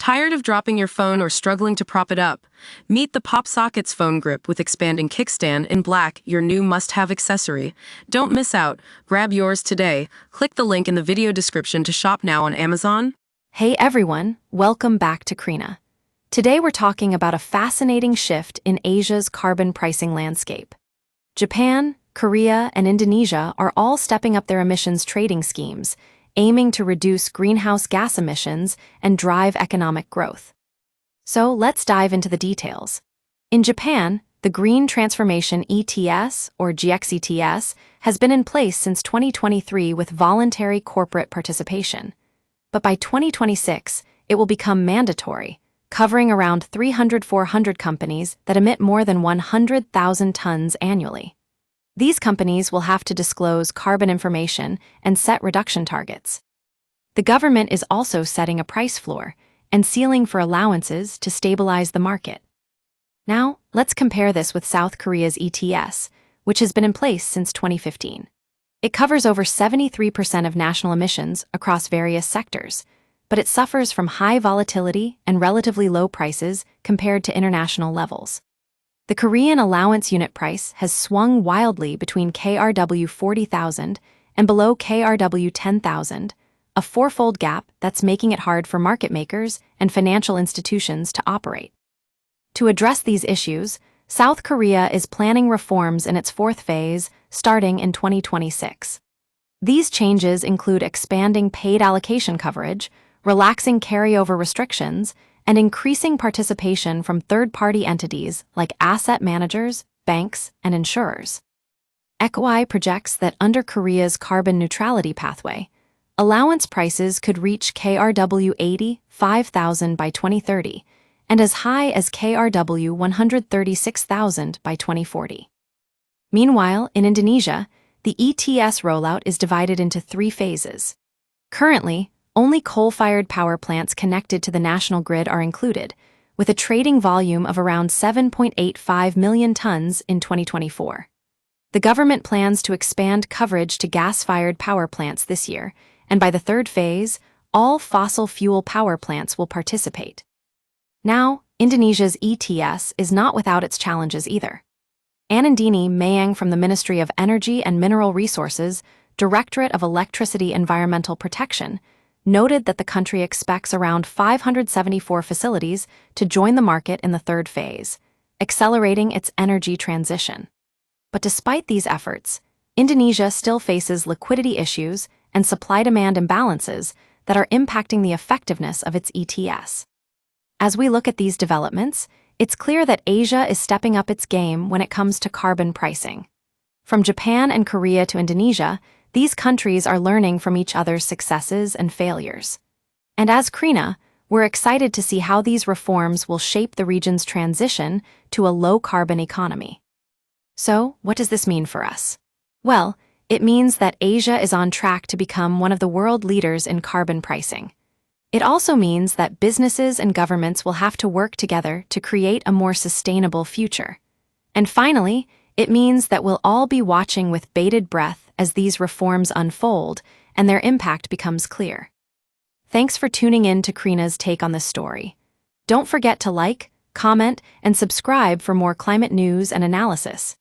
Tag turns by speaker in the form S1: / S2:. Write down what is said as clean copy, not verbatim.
S1: Tired of dropping your phone or struggling to prop it up? Meet the PopSockets phone grip with expanding kickstand in black, your new must-have accessory. Don't miss out. Grab yours today. Click the link in the video description to shop now on Amazon.
S2: Hey everyone, welcome back to Krina. Today we're talking about a fascinating shift in Asia's carbon pricing landscape. Japan, Korea, and Indonesia are all stepping up their emissions trading schemes, aiming to reduce greenhouse gas emissions and drive economic growth. So let's dive into the details. In Japan, the Green Transformation ETS, or GXETS, has been in place since 2023 with voluntary corporate participation. But by 2026, it will become mandatory, covering around 400 companies that emit more than 100,000 tons annually. These companies will have to disclose carbon information and set reduction targets. The government is also setting a price floor and ceiling for allowances to stabilize the market. Now, let's compare this with South Korea's ETS, which has been in place since 2015. It covers over 73% of national emissions across various sectors, but it suffers from high volatility and relatively low prices compared to international levels. The Korean allowance unit price has swung wildly between KRW 40,000 and below KRW 10,000, a fourfold gap that's making it hard for market makers and financial institutions to operate. To address these issues, South Korea is planning reforms in its fourth phase, starting in 2026. These changes include expanding paid allocation coverage, relaxing carryover restrictions, and increasing participation from third-party entities like asset managers, banks, and insurers. ECOI projects that under Korea's carbon neutrality pathway, allowance prices could reach KRW 85,000 by 2030, and as high as KRW 136,000 by 2040. Meanwhile, in Indonesia, the ETS rollout is divided into 3 phases. Currently, only coal-fired power plants connected to the national grid are included, with a trading volume of around 7.85 million tons in 2024. The government plans to expand coverage to gas-fired power plants this year, and by the third phase, all fossil fuel power plants will participate. Now, Indonesia's ETS is not without its challenges either. Anandini Mayang from the Ministry of Energy and Mineral Resources, Directorate of Electricity Environmental Protection, noted that the country expects around 574 facilities to join the market in the third phase, accelerating its energy transition. But despite these efforts, Indonesia still faces liquidity issues and supply-demand imbalances that are impacting the effectiveness of its ETS. As we look at these developments, it's clear that Asia is stepping up its game when it comes to carbon pricing. From Japan and Korea to Indonesia, these countries are learning from each other's successes and failures. And as Krina, we're excited to see how these reforms will shape the region's transition to a low-carbon economy. So, what does this mean for us? Well, it means that Asia is on track to become one of the world leaders in carbon pricing. It also means that businesses and governments will have to work together to create a more sustainable future. And finally, it means that we'll all be watching with bated breath as these reforms unfold and their impact becomes clear. Thanks for tuning in to Krina's take on this story. Don't forget to like, comment, and subscribe for more climate news and analysis.